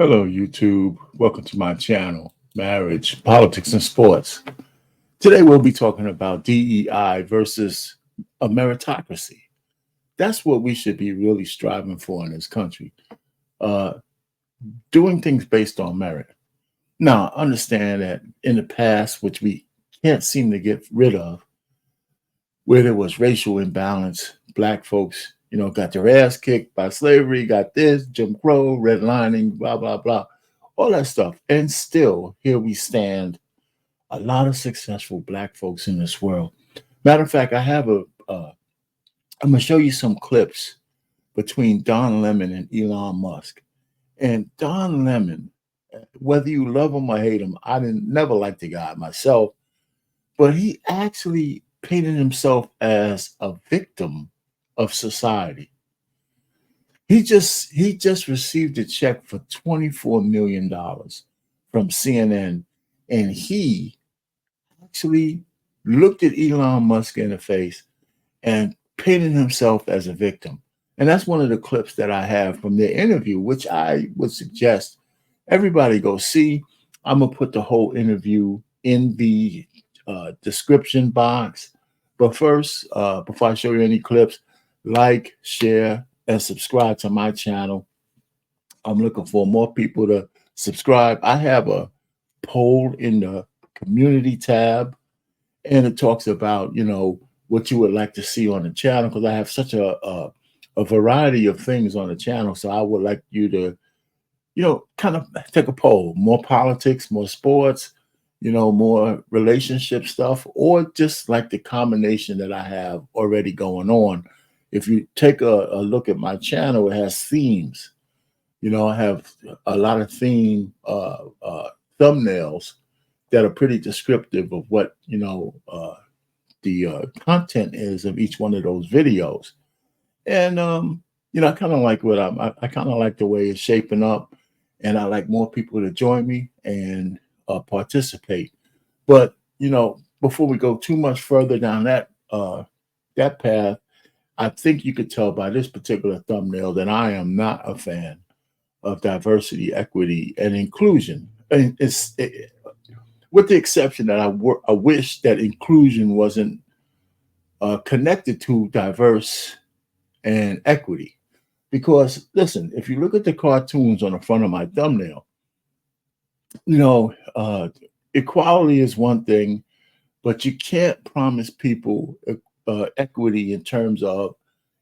Hello, YouTube. Welcome to my channel, Marriage, Politics, and Sports. Today, we'll be talking about DEI versus a meritocracy. That's what we should be really striving for in this country, uh, doing things based on merit. Now, understand that in the past, which we can't seem to get rid of, where there was racial imbalance, black folks, got their ass kicked by slavery, got this, Jim Crow, redlining, blah, blah, blah, all that stuff. And still, here we stand, a lot of successful black folks in this world. Matter of fact, I'm going to show you some clips between Don Lemon and Elon Musk. And Don Lemon, whether you love him or hate him, I didn't never like the guy myself, but he actually painted himself as a victim of society. He just received a check for $24 million from CNN, and he actually looked at Elon Musk in the face and painted himself as a victim. And that's one of the clips that I have from their interview, which I would suggest everybody go see. I'm gonna put the whole interview in the description box. But first, before I show you any clips, like, share, and subscribe to my channel. I'm looking for more people to subscribe. I have a poll in the community tab, and it talks about, what you would like to see on the channel, because I have such a variety of things on the channel. So I would like you to, kind of take a poll, more politics, more sports, more relationship stuff, or just like the combination that I have already going on. If you take a look at my channel, it has themes. I have a lot of theme thumbnails that are pretty descriptive of what, the content is of each one of those videos. And, I kind of like I kind of like the way it's shaping up, and I like more people to join me and participate. But, before we go too much further down that path, I think you could tell by this particular thumbnail that I am not a fan of diversity, equity, and inclusion. And with the exception that I wish that inclusion wasn't connected to diverse and equity. Because listen, if you look at the cartoons on the front of my thumbnail, equality is one thing, but you can't promise people equity in terms of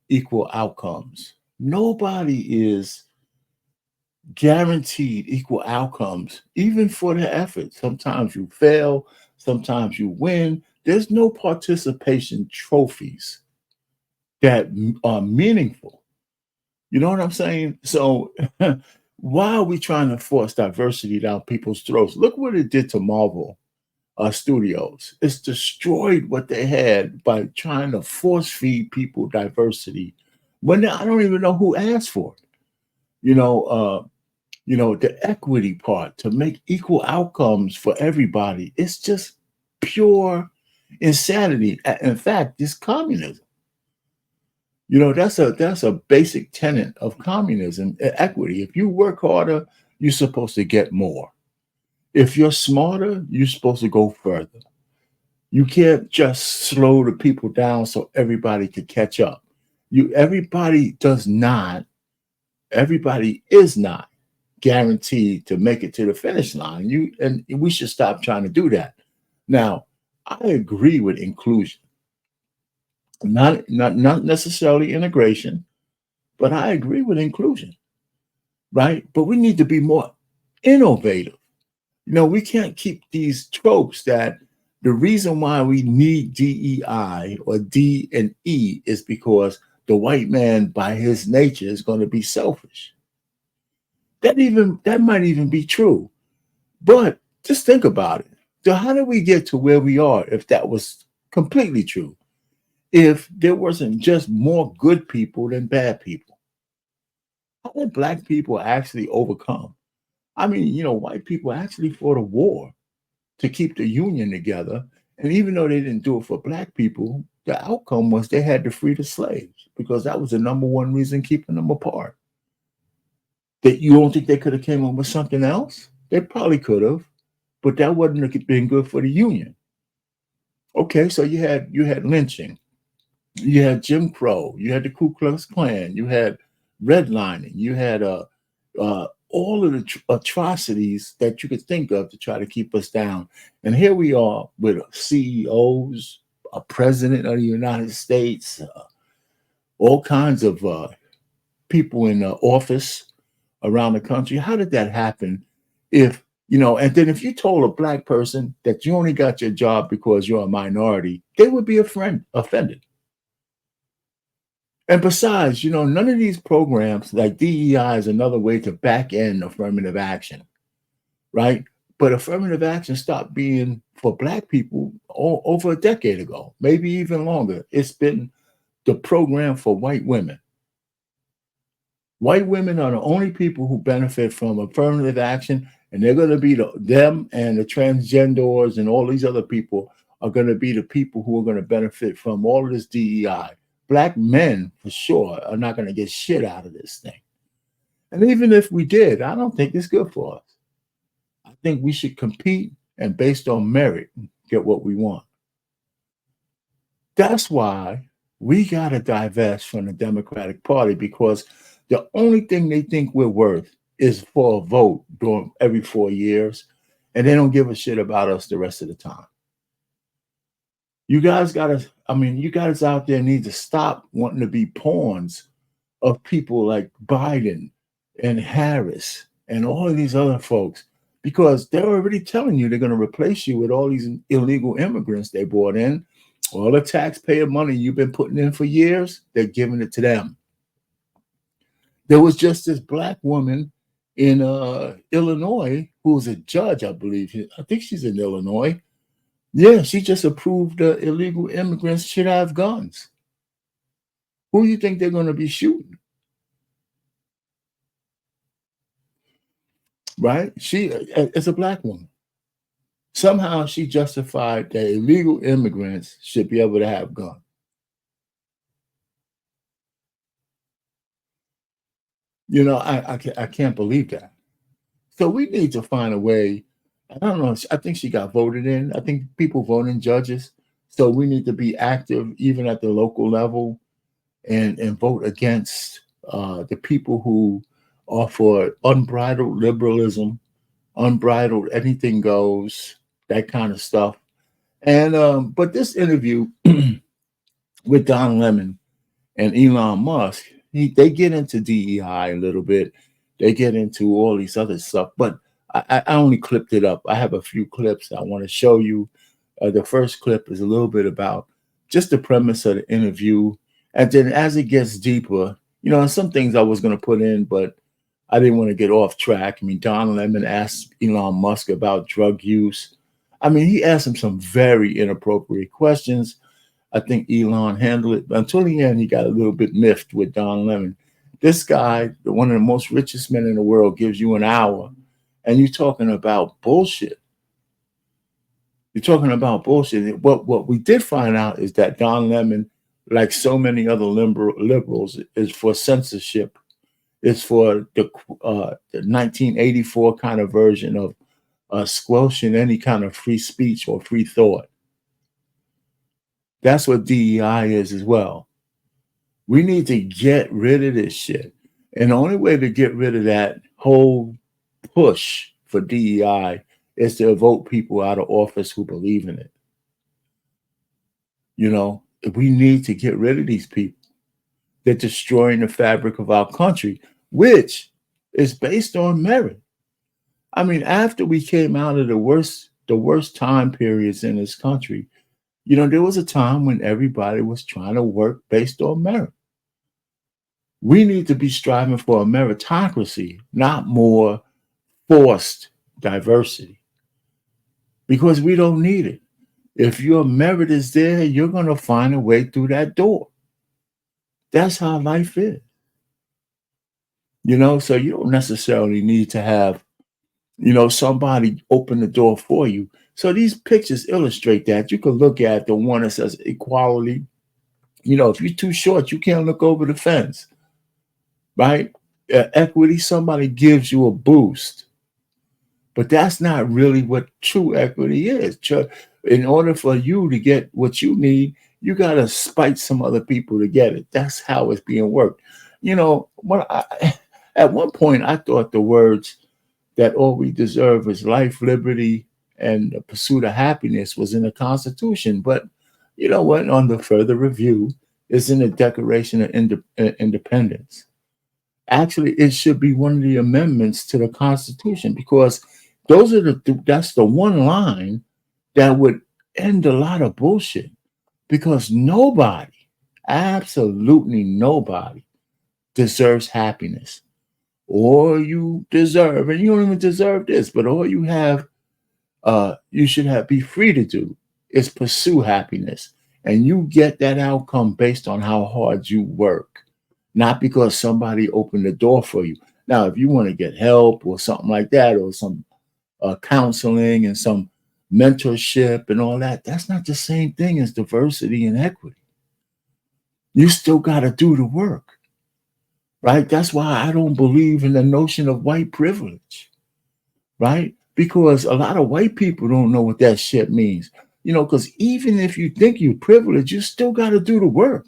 equal outcomes. Nobody is guaranteed equal outcomes, even for their effort. Sometimes you fail, sometimes you win. There's no participation trophies that are meaningful. You know what I'm saying? So why are we trying to force diversity down people's throats? Look what it did to Marvel Studios. It's destroyed what they had by trying to force feed people diversity when I don't even know who asked for it. The equity part to make equal outcomes for everybody. It's just pure insanity. In fact, it's communism. That's a basic tenet of communism, equity. If you work harder, you're supposed to get more. If you're smarter, you're supposed to go further. You can't just slow the people down so everybody can catch up. Everybody is not guaranteed to make it to the finish line. And we should stop trying to do that. Now, I agree with inclusion. Not necessarily integration, but I agree with inclusion, right? But we need to be more innovative. We can't keep these tropes that the reason why we need DEI or D and E is because the white man, by his nature, is going to be selfish. That might even be true. But just think about it. So how did we get to where we are if that was completely true? If there wasn't just more good people than bad people? How did black people actually overcome? I mean, white people actually fought a war to keep the union together. And even though they didn't do it for black people, the outcome was they had to free the slaves, because that was the number one reason keeping them apart. That you don't think they could have came up with something else? They probably could have, but that wouldn't have been good for the union. Okay, so you had lynching, you had Jim Crow, you had the Ku Klux Klan, you had redlining, you had all of the atrocities that you could think of to try to keep us down. And here we are with CEOs, a president of the United States, all kinds of people in office around the country. How did that happen? If and then if you told a black person that you only got your job because you're a minority, they would be offended. And besides, none of these programs like DEI is another way to back end affirmative action, right? But affirmative action stopped being for black people over a decade ago, maybe even longer. It's been the program for white women. White women are the only people who benefit from affirmative action, and they're going to be them and the transgenders and all these other people are going to be the people who are going to benefit from all of this DEI. Black men, for sure, are not going to get shit out of this thing. And even if we did, I don't think it's good for us. I think we should compete and based on merit, get what we want. That's why we got to divest from the Democratic Party, because the only thing they think we're worth is for a vote during every 4 years, and they don't give a shit about us the rest of the time. You guys out there need to stop wanting to be pawns of people like Biden and Harris and all of these other folks, because they're already telling you they're going to replace you with all these illegal immigrants they brought in. All the taxpayer money you've been putting in for years, they're giving it to them. There was just this black woman in Illinois who was a judge, I believe. I think she's in Illinois. Yeah, she just approved illegal immigrants should have guns. Who do you think they're going to be shooting? Right? She is a black woman. Somehow she justified that illegal immigrants should be able to have guns. I can't believe that. So we need to find a way. I don't know. I think she got voted in. I think people vote in judges. So we need to be active even at the local level and vote against the people who are for unbridled liberalism, unbridled anything goes, that kind of stuff. And but this interview with Don Lemon and Elon Musk, they get into DEI a little bit. They get into all these other stuff, but I only clipped it up. I have a few clips I want to show you. The first clip is a little bit about just the premise of the interview. And then as it gets deeper, some things I was going to put in, but I didn't want to get off track. I mean, Don Lemon asked Elon Musk about drug use. I mean, he asked him some very inappropriate questions. I think Elon handled it. But until the end, he got a little bit miffed with Don Lemon. This guy, one of the most richest men in the world, gives you an hour, and you're talking about bullshit. You're talking about bullshit. What we did find out is that Don Lemon, like so many other liberals, is for censorship. It's for the 1984 kind of version of squelching any kind of free speech or free thought. That's what DEI is as well. We need to get rid of this shit. And the only way to get rid of that whole push for DEI is to vote people out of office who believe in it. We need to get rid of these people. They're destroying the fabric of our country, which is based on merit. I mean, after we came out of the worst time periods in this country, there was a time when everybody was trying to work based on merit. We need to be striving for a meritocracy, not more forced diversity, because we don't need it. If your merit is there, you're going to find a way through that door. That's how life is. So you don't necessarily need to have, somebody open the door for you. So these pictures illustrate that. You can look at the one that says equality. If you're too short, you can't look over the fence, right? equity, somebody gives you a boost, but that's not really what true equity is. In order for you to get what you need, you got to spite some other people to get it. That's how it's being worked. At one point, I thought the words that all we deserve is life, liberty, and the pursuit of happiness was in the Constitution. But you know what? On the further review, is in the Declaration of Independence. Actually, it should be one of the amendments to the Constitution because that's the one line that would end a lot of bullshit. Because nobody, absolutely nobody, deserves happiness. All you deserve, and you don't even deserve this, but all you have, you should have be free to do is pursue happiness. And you get that outcome based on how hard you work, not because somebody opened the door for you. Now, if you want to get help or something like that, or some counseling and some mentorship and all that, that's not the same thing as diversity and equity. You still got to do the work, right? That's why I don't believe in the notion of white privilege, right? Because a lot of white people don't know what that shit means. Because even if you think you're privileged, you still got to do the work.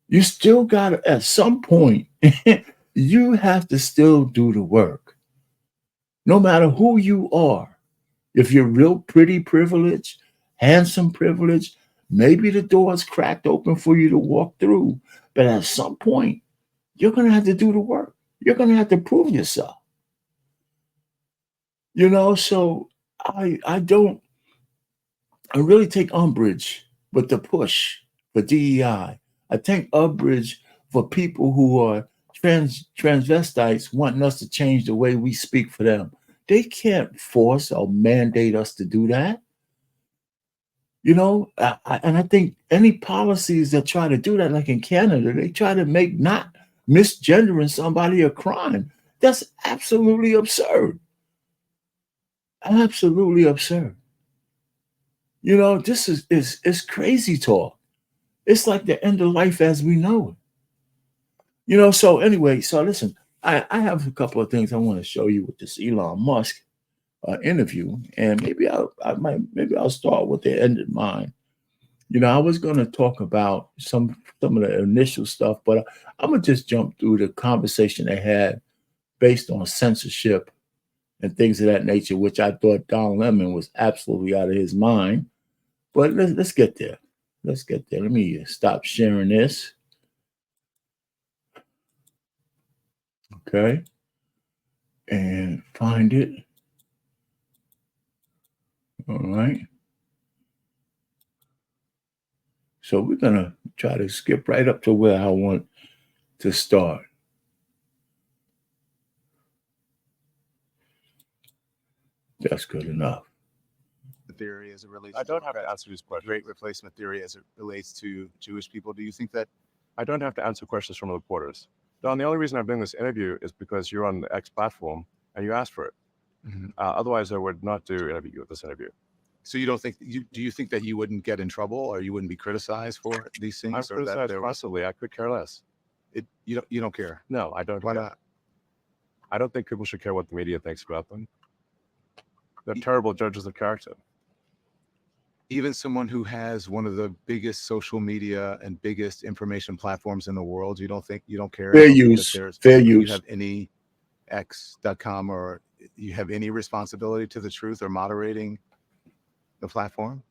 You still got to, at some point, you have to still do the work. No matter who you are. If you're real pretty privileged, handsome privileged, maybe the door is cracked open for you to walk through. But at some point, you're going to have to do the work. You're going to have to prove yourself. So I really take umbrage with the push for DEI. I take umbrage for people who are transvestites wanting us to change the way we speak for them. They can't force or mandate us to do that. And I think any policies that try to do that, like in Canada, they try to make not misgendering somebody a crime. That's absolutely absurd. Absolutely absurd. This is crazy talk. It's like the end of life as we know it. So anyway, so listen, I have a couple of things I want to show you with this Elon Musk interview, and maybe I'll start with the end in mind. I was going to talk about some of the initial stuff, but I'm gonna just jump through the conversation they had based on censorship and things of that nature, which I thought Don Lemon was absolutely out of his mind. But let's get there. Let's get there. Let me stop sharing this. Okay. And find it. All right. So we're going to try to skip right up to where I want to start. That's good enough. The theory as it relates I don't have to answer this question. Great replacement theory as it relates to Jewish people. Do you think that? I don't have to answer questions from reporters. Don, the only reason I'm doing this interview is because you're on the X platform and you asked for it. Mm-hmm. Otherwise, I would not do this interview. So you don't think do you think that you wouldn't get in trouble or you wouldn't be criticized for these things? I'm criticized constantly. I could care less. You don't care? No, I don't. Why care. not? I don't think people should care what the media thinks about them. They're terrible judges of character. Even someone who has one of the biggest social media and biggest information platforms in the world, you don't care? Fair use. Fair use. You have any X.com or you have any responsibility to the truth or moderating the platform?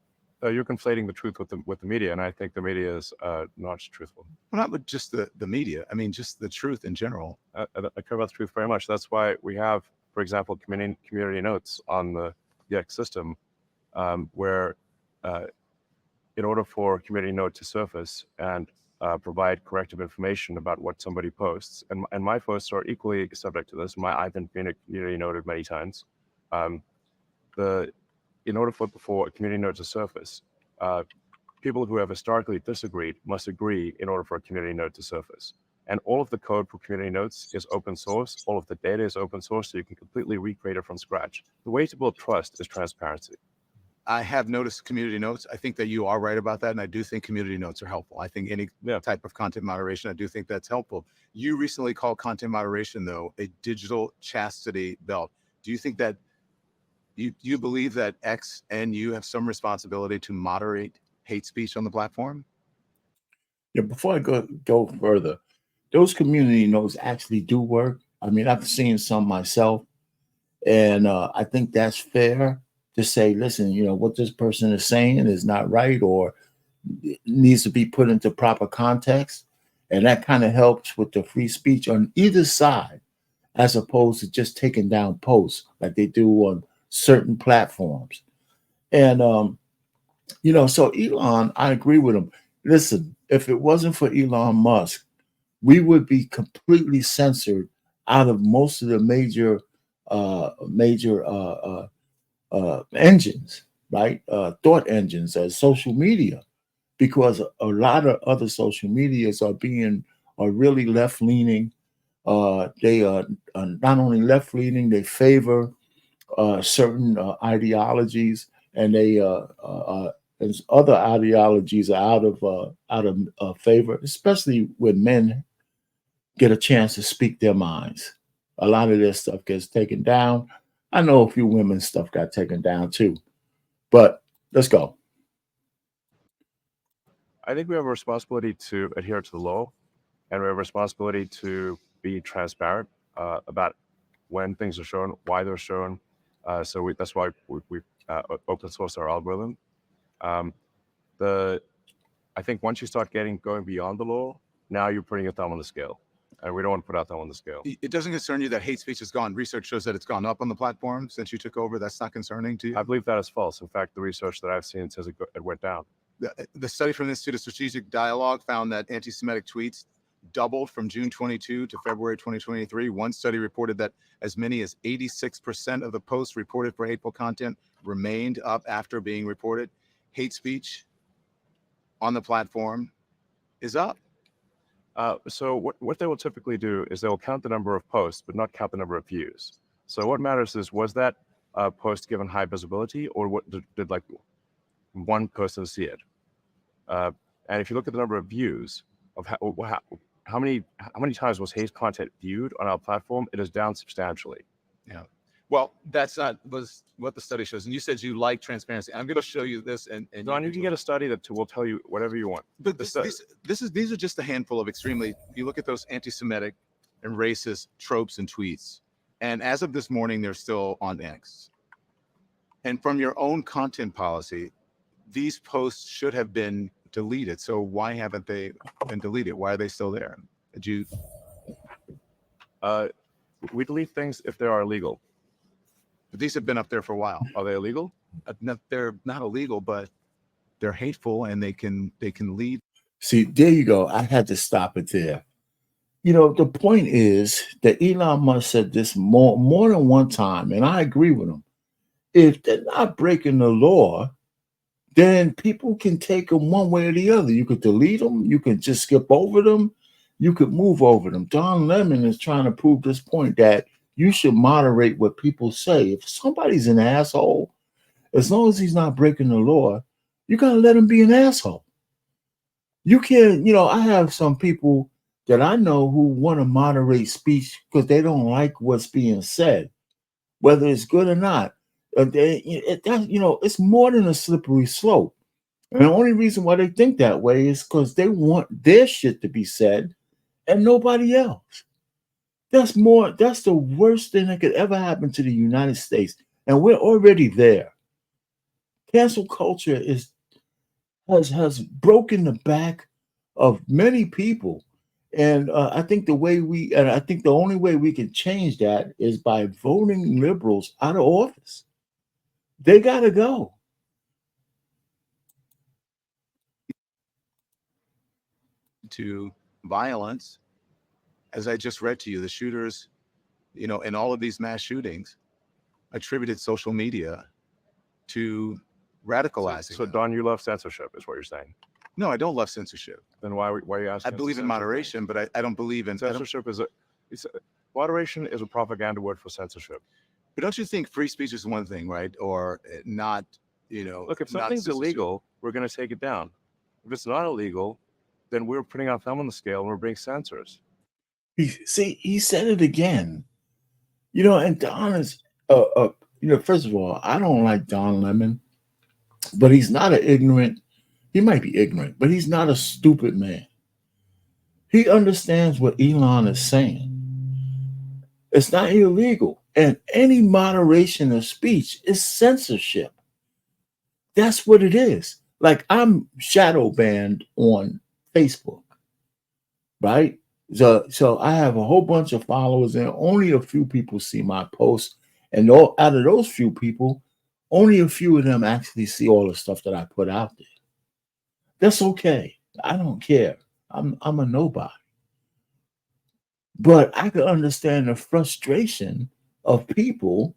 You're conflating the truth with the media, and I think the media is not truthful. Well, not with just the media. I mean, just the truth in general. I care about the truth very much. That's why we have, for example, community notes on the X system, where in order for a community note to surface and provide corrective information about what somebody posts, and my posts are equally subject to this. I've been community noted many times. In order for a community note to surface, people who have historically disagreed must agree in order for a community note to surface. And all of the code for community notes is open source. All of the data is open source, so you can completely recreate it from scratch. The way to build trust is transparency. I have noticed community notes. I think that you are right about that. And I do think community notes are helpful. I think any type of content moderation, I do think that's helpful. You recently called content moderation, though, a digital chastity belt. Do you think that you believe that X and you have some responsibility to moderate hate speech on the platform? Yeah, before I go further, those community notes actually do work. I mean, I've seen some myself, and I think that's fair to say, listen, what this person is saying is not right, or it needs to be put into proper context. And that kind of helps with the free speech on either side, as opposed to just taking down posts like they do on certain platforms. And, so Elon, I agree with him. Listen, if it wasn't for Elon Musk, we would be completely censored out of most of the major engines, right? Thought engines as social media, because a lot of other social medias are really left leaning. They are not only left leaning, they favor certain ideologies, and as other ideologies are out of favor, especially when men get a chance to speak their minds. A lot of their stuff gets taken down. I know a few women's stuff got taken down too, but let's go. I think we have a responsibility to adhere to the law, and we have a responsibility to be transparent about when things are shown, why they're shown. That's why we open source our algorithm. I think once you start going beyond the law, now you're putting your thumb on the scale, and we don't want to put our thumb on the scale. It doesn't concern you that hate speech has gone. Research shows that it's gone up on the platform since you took over. That's not concerning to you? I believe that is false. In fact, the research that I've seen says it went down. The study from the Institute of Strategic Dialogue found that anti-Semitic tweets doubled from June 22 to February 2023. One study reported that as many as 86% of the posts reported for hateful content remained up after being reported. Hate speech on the platform is up. So what they will typically do is they will count the number of posts, but not count the number of views. So what matters is, was that post given high visibility, or what did like one person see it? And if you look at the number of views of how many times was hate content viewed on our platform, it is down substantially. Yeah. Well, that's not was what the study shows. And you said you like transparency. I'm going to show you this, and Don, you can get a study that will tell you whatever you want. But these are just a handful of extremely. You look at those anti-Semitic and racist tropes and tweets, and as of this morning, they're still on X. And from your own content policy, these posts should have been deleted. So why haven't they been deleted? Why are they still there? Did you? We delete things if they are illegal. But these have been up there for a while. Are they illegal? No, they're not illegal, but they're hateful, and they can lead. See, there you go. I had to stop it there. The point is that Elon Musk said this more than one time, and I agree with him. If they're not breaking the law, then people can take them one way or the other. You could delete them. You can just skip over them. You could move over them. Don Lemon is trying to prove this point that you should moderate what people say. If somebody's an asshole, as long as he's not breaking the law, you got to let him be an asshole. You can't, I have some people that I know who want to moderate speech because they don't like what's being said, whether it's good or not. It's more than a slippery slope. And the only reason why they think that way is because they want their shit to be said and nobody else. That's the worst thing that could ever happen to the United States. And we're already there. Cancel culture has broken the back of many people. And I think the only way we can change that is by voting liberals out of office. They got to go. To violence, as I just read to you, the shooters, in all of these mass shootings, attributed social media to radicalizing. So Don, you love censorship, is what you're saying? No, I don't love censorship. Then why are you asking? I believe in moderation, but I don't believe in censorship. Moderation is a propaganda word for censorship. But don't you think free speech is one thing, right? Or not Look, if not something's censorship. illegal, we're going to take it down. If it's not illegal, then we're putting our thumb on the scale and we're being censors. He said it again. And Don is, first of all, I don't like Don Lemon, but he's not an ignorant. He might be ignorant, but he's not a stupid man. He understands what Elon is saying. It's not illegal, and any moderation of speech is censorship. That's what it is. Like, I'm shadow banned on Facebook, right? So I have a whole bunch of followers, and only a few people see my posts. And out of those few people, only a few of them actually see all the stuff that I put out there. That's okay. I don't care. I'm a nobody. But I can understand the frustration of people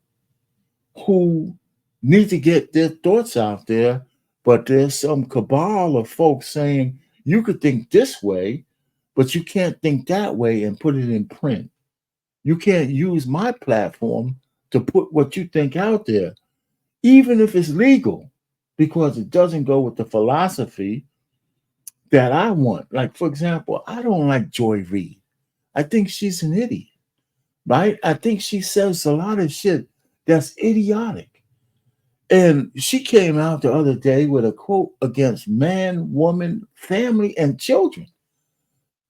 who need to get their thoughts out there, but there's some cabal of folks saying you could think this way, but you can't think that way and put it in print. You can't use my platform to put what you think out there, even if it's legal, because it doesn't go with the philosophy that I want. Like, for example, I don't like Joy Reid. I think she's an idiot, right? I think she says a lot of shit that's idiotic. And she came out the other day with a quote against man, woman, family, and children,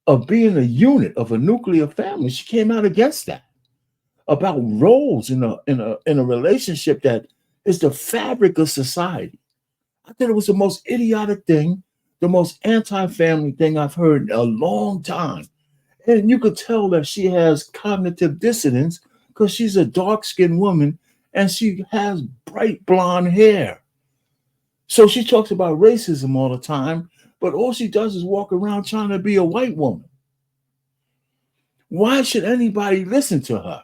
of being a unit of a nuclear family. She came out against that, about roles in a relationship that is the fabric of society. I thought it was the most idiotic thing, the most anti-family thing I've heard in a long time. And you could tell that she has cognitive dissonance because she's a dark-skinned woman and she has bright blonde hair. So she talks about racism all the time, but all she does is walk around trying to be a white woman. Why should anybody listen to her?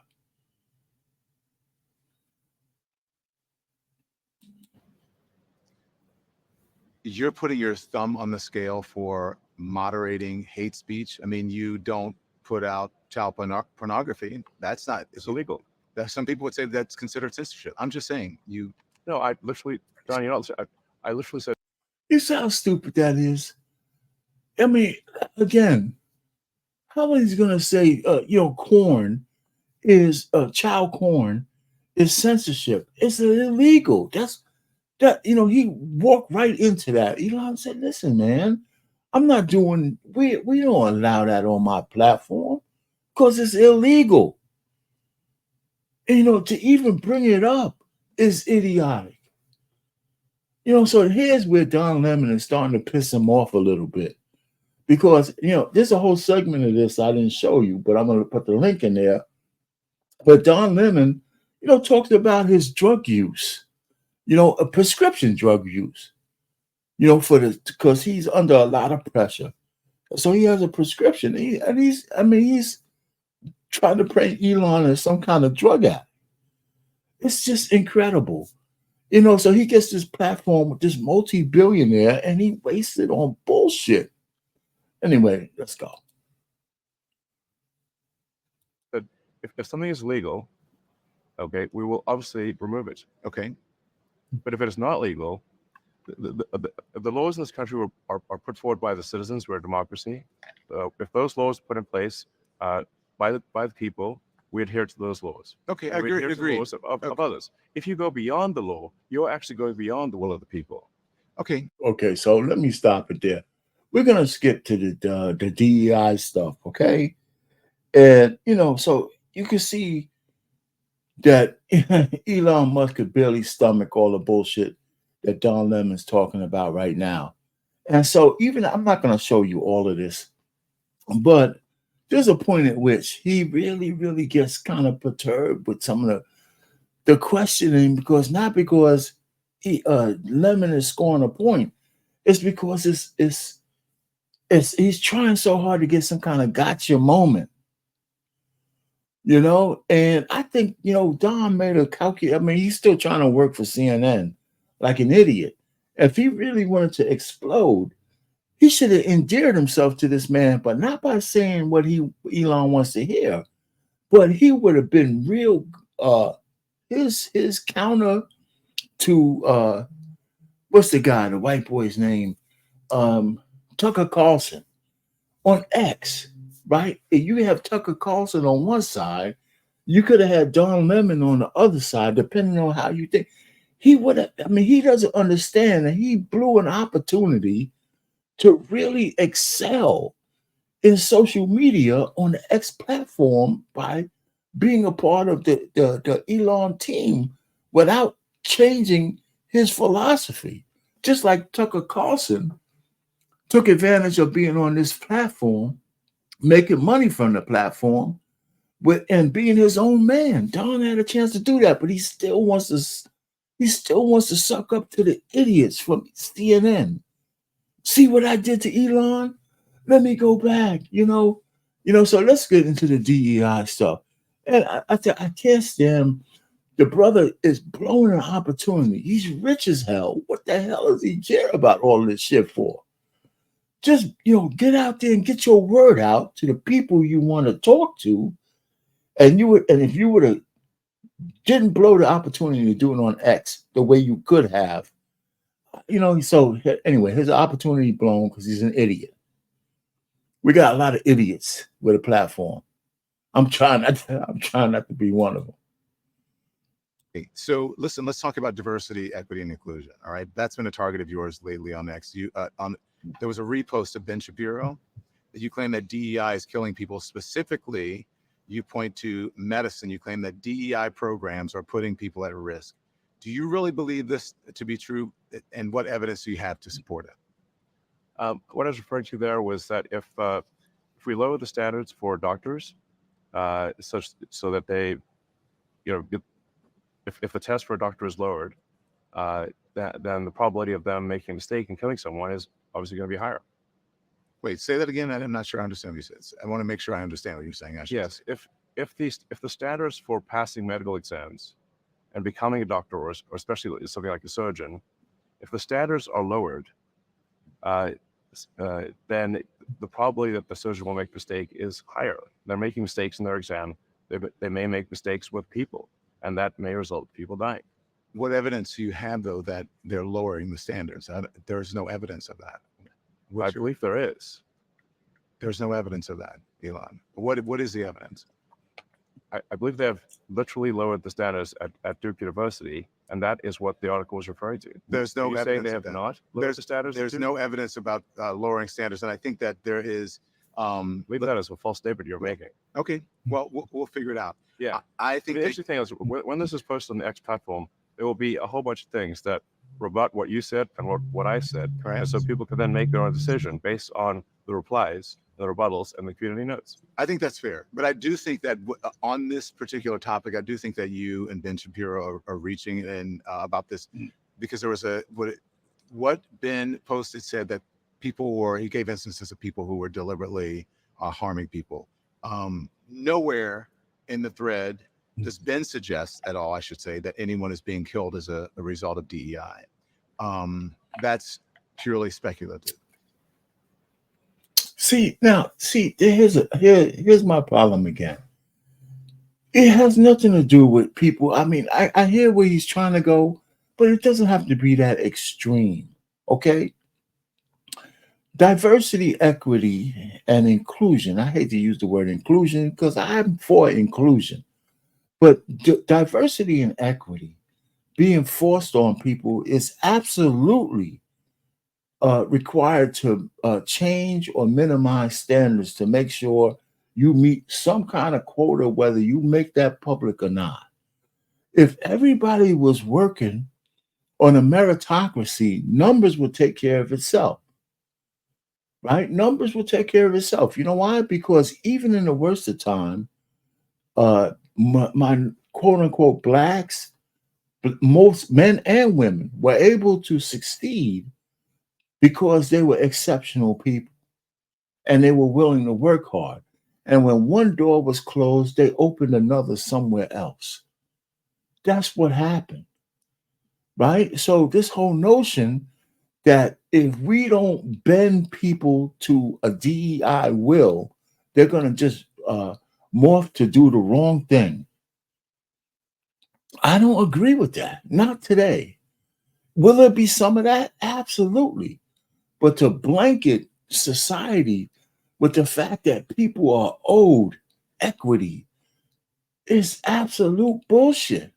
You're putting your thumb on the scale for moderating hate speech. I mean, you don't put out child pornography. That's not, It's illegal. that some people would say that's considered censorship. I'm just saying you. No, I literally, John, I literally said. You see how stupid that is? I mean, again, how is he going to say, corn is child corn is censorship? It's illegal. He walked right into that. Elon said, listen, man, we don't allow that on my platform because it's illegal. And, to even bring it up is idiotic. So here's where Don Lemon is starting to piss him off a little bit. Because, there's a whole segment of this I didn't show you, but I'm going to put the link in there. But Don Lemon, talked about his drug use, a prescription drug use, because he's under a lot of pressure. So he has a prescription. He's trying to paint Elon as some kind of drug addict. It's just incredible. So he gets this platform with this multi-billionaire and he wastes it on bullshit. Anyway, let's go. If something is legal, okay, we will obviously remove it. Okay. But if it is not legal, the laws in this country are put forward by the citizens. We're a democracy. If those laws are put in place by the people, we adhere to those laws. Okay, I agree. To the laws of others. If you go beyond the law, you're actually going beyond the will of the people. Okay. Okay, so let me stop it there. We're going to skip to the DEI stuff, okay? And, so you can see that Elon Musk could barely stomach all the bullshit that Don Lemon's talking about right now. And so I'm not going to show you all of this, but there's a point at which he really, really gets kind of perturbed with some of the questioning, because Lemon is scoring a point. It's because he's trying so hard to get some kind of gotcha moment. And I think, Don made a calculation. I mean, he's still trying to work for CNN like an idiot. If he really wanted to explode, he should have endeared himself to this man, but not by saying what Elon wants to hear. But he would have been real. His counter to what's the guy, the white boy's name? Tucker Carlson on X, right? If you have Tucker Carlson on one side, you could have had Don Lemon on the other side, depending on how you think. He would have, I mean, he doesn't understand that he blew an opportunity to really excel in social media on the X platform by being a part of the Elon team without changing his philosophy. Just like Tucker Carlson took advantage of being on this platform, making money from the platform, and being his own man. Don had a chance to do that, but he still wants to suck up to the idiots from CNN. See what I did to Elon? Let me go back. So let's get into the DEI stuff. And I can't stand the brother is blowing an opportunity. He's rich as hell. What the hell does he care about all this shit for? Just get out there and get your word out to the people you want to talk to. And if you would have didn't blow the opportunity to do it on X the way you could have, so anyway, his opportunity blown because he's an idiot. We got a lot of idiots with a platform. I'm trying not to be one of them. So listen, let's talk about diversity, equity, and inclusion. All right, that's been a target of yours lately on X. There was a repost of Ben Shapiro that you claim that DEI is killing people. Specifically, you point to medicine. You claim that DEI programs are putting people at risk. Do you really believe this to be true? And what evidence do you have to support it? What I was referring to there was that if we lower the standards for doctors, so that they, if the test for a doctor is lowered, then the probability of them making a mistake and killing someone is obviously going to be higher. Wait, say that again. I'm not sure I understand what you said. I want to make sure I understand what you're saying. Yes, if the standards for passing medical exams and becoming a doctor, or especially something like a surgeon, if the standards are lowered, then the probability that the surgeon will make a mistake is higher. They're making mistakes in their exam. They may make mistakes with people, and that may result in people dying. What evidence do you have, though, that they're lowering the standards? There's no evidence of that. I believe there is. There's no evidence of that, Elon. What is the evidence? I believe they have literally lowered the standards at Duke University, and that is what the article was referring to. There's no evidence. They have not lowered the standards. There's no evidence about lowering standards, and I think that there is. Leave that as a false statement you're making. Okay, well, we'll figure it out. Yeah, I think the interesting thing is when this is posted on the X platform, there will be a whole bunch of things that rebut what you said and what I said, and so people can then make their own decision based on the replies, the rebuttals, and the community notes. I think that's fair, but I do think that on this particular topic, I do think that you and Ben Shapiro are reaching in about this, because there was what Ben posted said that he gave instances of people who were deliberately harming people. Nowhere in the thread does Ben suggest at all, I should say, that anyone is being killed as a result of DEI. That's purely speculative. Here's my problem again. It has nothing to do with people. I mean, I hear where he's trying to go, but it doesn't have to be that extreme. Okay? Diversity, equity, and inclusion. I hate to use the word inclusion because I'm for inclusion. But diversity and equity being forced on people is absolutely required to change or minimize standards to make sure you meet some kind of quota, whether you make that public or not. If everybody was working on a meritocracy, numbers would take care of itself. Right? Numbers will take care of itself. You know why? Because even in the worst of time, my quote unquote blacks, most men and women, were able to succeed because they were exceptional people and they were willing to work hard. And when one door was closed, they opened another somewhere else. That's what happened. Right? So this whole notion that if we don't bend people to a DEI will, they're going to just morph to do the wrong thing. I don't agree with that. Not today. Will there be some of that? Absolutely. But to blanket society with the fact that people are owed equity is absolute bullshit.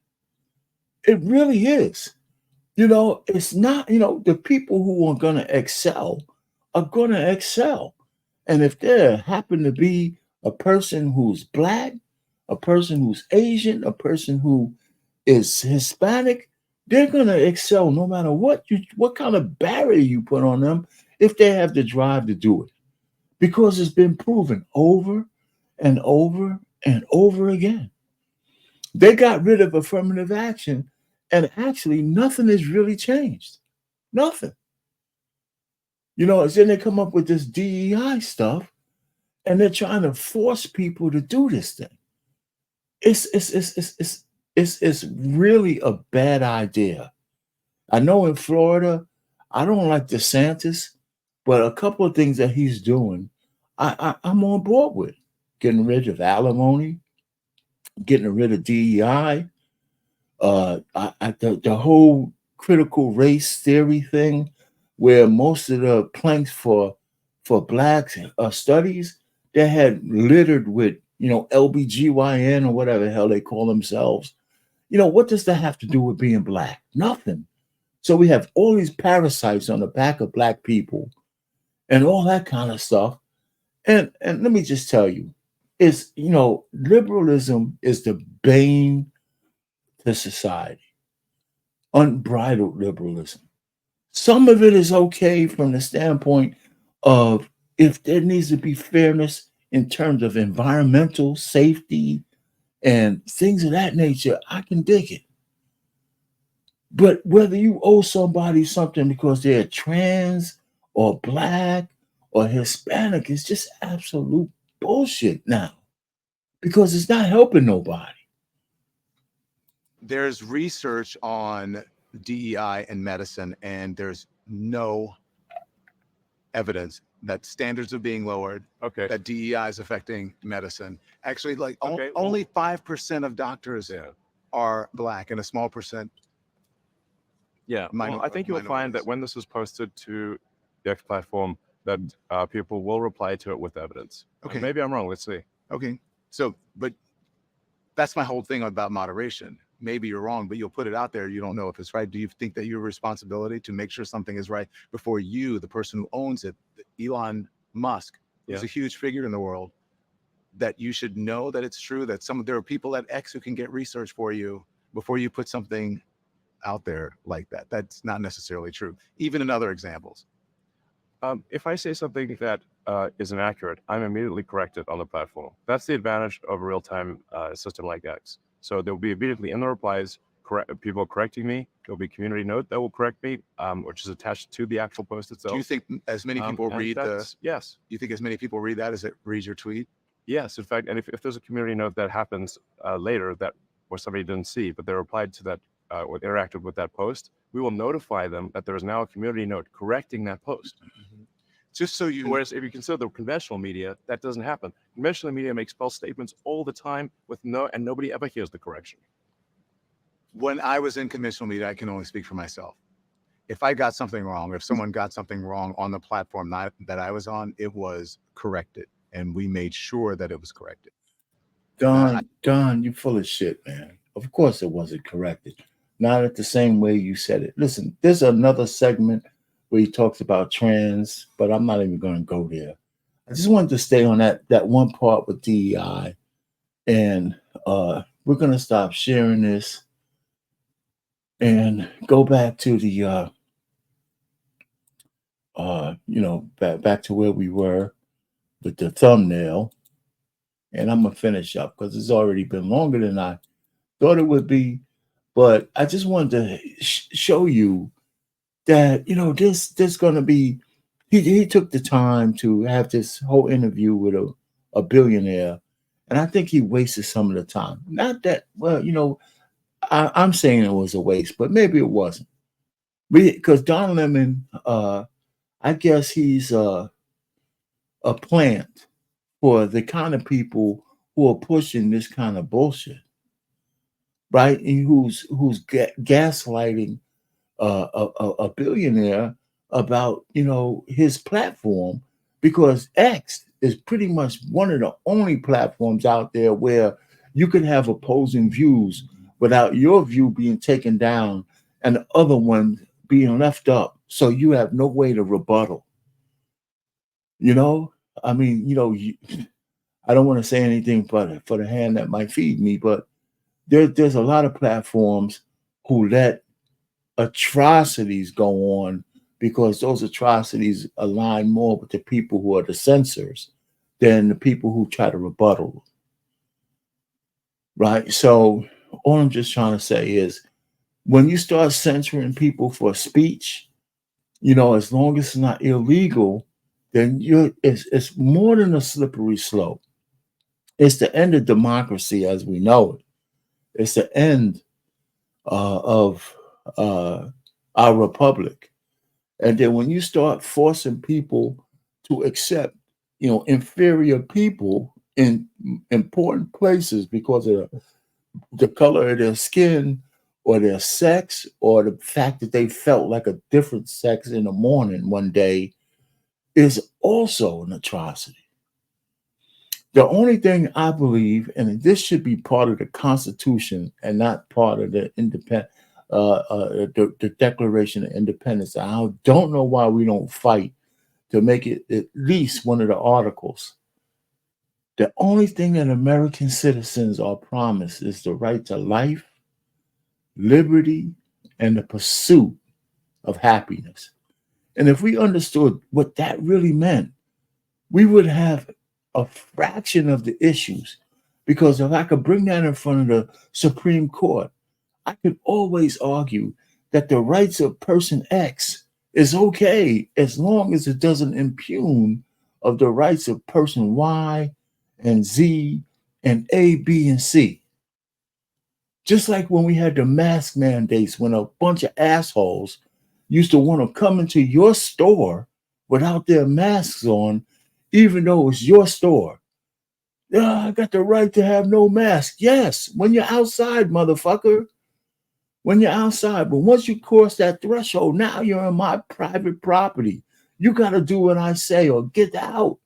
It really is. It's not, the people who are going to excel are going to excel. And if there happen to be a person who's black, a person who's Asian, a person who is Hispanic, they're going to excel no matter what kind of barrier you put on them if they have the drive to do it. Because it's been proven over and over and over again. They got rid of affirmative action, and actually nothing has really changed. Nothing. Then they come up with this DEI stuff, and they're trying to force people to do this thing. It's really a bad idea. I know in Florida, I don't like DeSantis, but a couple of things that he's doing, I'm on board with. Getting rid of alimony, getting rid of DEI, the whole critical race theory thing, where most of the planks for black studies, they had littered with LBGYN or whatever the hell they call themselves. What does that have to do with being black? Nothing. So we have all these parasites on the back of black people and all that kind of stuff. And let me just tell you, liberalism is the bane to society. Unbridled liberalism. Some of it is okay from the standpoint of if there needs to be fairness in terms of environmental safety and things of that nature, I can dig it. But whether you owe somebody something because they're trans or black or Hispanic is just absolute bullshit now, because it's not helping nobody. There's research on DEI and medicine, and there's no evidence that standards are being lowered, Okay. that DEI is affecting medicine. Actually, like Okay, only 5% of doctors Yeah. are black, and a small percent. Yeah. Well, I think you'll find that minorities. when this is posted to the X platform, that people will reply to it with evidence. Okay. Maybe I'm wrong. Let's see. Okay. So, but that's my whole thing about moderation. Maybe you're wrong, but you'll put it out there. You don't know if it's right. Do you think that your responsibility to make sure something is right before you, the person who owns it, Elon Musk, who's Yeah. a huge figure in the world, that you should know that it's true, that there are people at X who can get research for you before you put something out there like that? That's not necessarily true, even in other examples. If I say something that is inaccurate, I'm immediately corrected on the platform. That's the advantage of a real-time system like X. So there will be immediately in the replies, people correcting me. There'll be a community note that will correct me, which is attached to the actual post itself. Do you think as many people read Yes. You think as many people read that as it reads your tweet? Yes, in fact, and if there's a community note that happens later where somebody didn't see, but they replied to that or interacted with that post, we will notify them that there is now a community note correcting that post. Mm-hmm. Just so you. Whereas if you consider the conventional media, that doesn't happen. Conventional media makes false statements all the time and nobody ever hears the correction. When I was in conventional media, I can only speak for myself. If I got something wrong, if someone got something wrong on the platform that I was on, it was corrected, and we made sure that it was corrected. Don, you're full of shit, man. Of course it wasn't corrected. Not at the same way you said it. Listen, there's another segment where he talks about trans, but I'm not even going to go there. I just wanted to stay on that one part with DEI, and we're going to stop sharing this and go back to the back to where we were with the thumbnail, and I'm gonna finish up because it's already been longer than I thought it would be. But I just wanted to show you that there's gonna be. He took the time to have this whole interview with a billionaire, and I think he wasted some of the time. Not that, well, I'm saying it was a waste, but maybe it wasn't. Because Don Lemon, I guess he's a plant for the kind of people who are pushing this kind of bullshit, right? And who's gaslighting a billionaire about, you know, his platform, because X is pretty much one of the only platforms out there where you can have opposing views without your view being taken down and the other one being left up. So you have no way to rebuttal. You know, I mean, you know, I don't want to say anything but for the hand that might feed me, but there's a lot of platforms who let atrocities go on because those atrocities align more with the people who are the censors than the people who try to rebuttal. Right? So all I'm just trying to say is when you start censoring people for speech, you know, as long as it's not illegal, then it's more than a slippery slope. It's the end of democracy as we know it. It's the end of our republic. And then when you start forcing people to accept, you know, inferior people in important places because of the color of their skin or their sex or the fact that they felt like a different sex in the morning one day, is also an atrocity. The only thing I believe, and this should be part of the Constitution and not part of the the Declaration of Independence. I don't know why we don't fight to make it at least one of the articles. The only thing that American citizens are promised is the right to life, liberty, and the pursuit of happiness. And if we understood what that really meant, we would have a fraction of the issues. Because if I could bring that in front of the Supreme Court, I could always argue that the rights of person X is okay as long as it doesn't impugn of the rights of person Y and Z and A, B, and C. Just like when we had the mask mandates, when a bunch of assholes used to want to come into your store without their masks on, even though it's your store. Yeah, I got the right to have no mask. Yes, when you're outside, motherfucker. When you're outside. But once you cross that threshold, now you're on my private property. You got to do what I say or get out.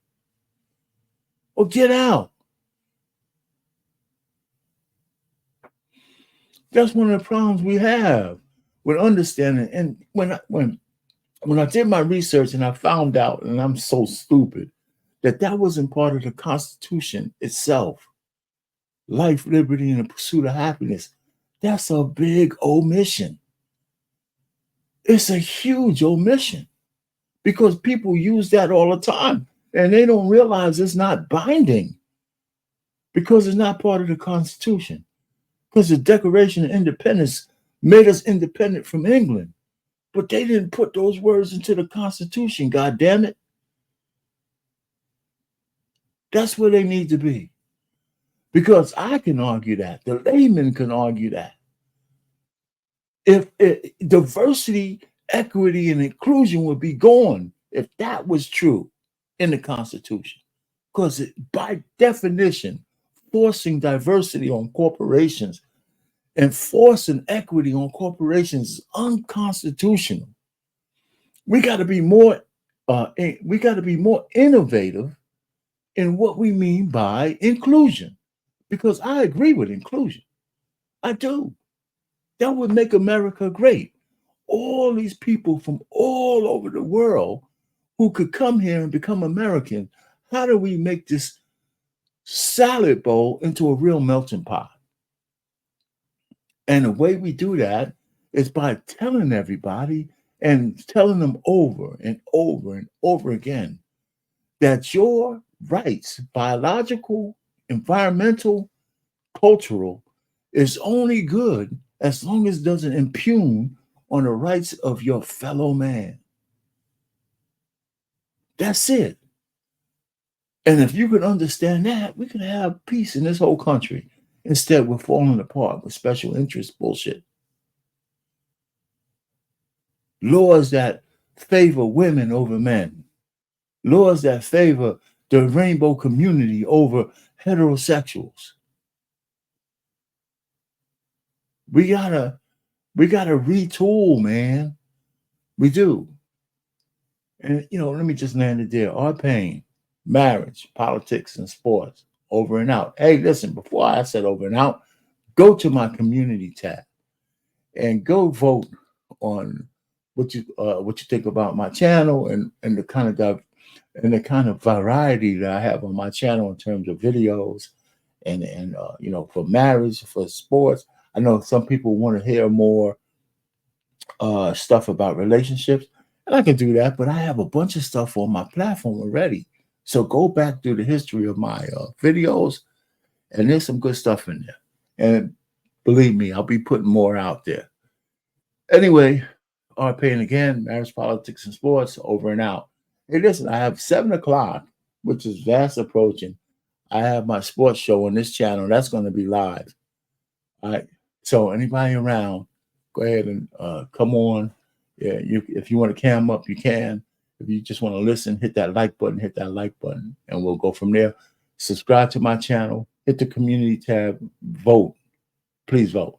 Or get out. That's one of the problems we have with understanding. And when I did my research and I found out, and I'm so stupid, that wasn't part of the Constitution itself. Life, liberty, and the pursuit of happiness. That's a big omission. It's a huge omission because people use that all the time and they don't realize it's not binding because it's not part of the Constitution. Because the Declaration of Independence made us independent from England, but they didn't put those words into the Constitution, God damn it. That's where they need to be. Because I can argue that. The layman can argue that. If diversity, equity, and inclusion would be gone if that was true in the Constitution. Because by definition, forcing diversity on corporations and forcing equity on corporations is unconstitutional. We got to be more. We got to be more innovative in what we mean by inclusion, because I agree with inclusion. I do. That would make America great. All these people from all over the world who could come here and become American. How do we make this salad bowl into a real melting pot? And the way we do that is by telling everybody and telling them over and over and over again that your rights, biological, environmental, cultural, is only good as long as it doesn't impugn on the rights of your fellow man. That's it. And if you can understand that, we can have peace in this whole country. Instead, we're falling apart with special interest bullshit. Laws that favor women over men. Laws that favor the rainbow community over heterosexuals. We gotta We got to retool, man. We do. And, let me just land it there. Our pain, marriage, politics, and sports, over and out. Hey, listen, before I said over and out, go to my community tab and go vote on what you think about my channel and the kind of variety that I have on my channel in terms of videos and for marriage, for sports. I know some people want to hear more stuff about relationships, and I can do that, but I have a bunch of stuff on my platform already. So go back through the history of my videos, and there's some good stuff in there. And believe me, I'll be putting more out there. Anyway, RPing again, marriage, politics, and sports, over and out. Hey, listen, I have 7 o'clock, which is fast approaching. I have my sports show on this channel. That's going to be live. All right. So anybody around, go ahead and come on. Yeah, if you want to cam up, you can. If you just want to listen, hit that like button, and we'll go from there. Subscribe to my channel, hit the community tab, vote. Please vote.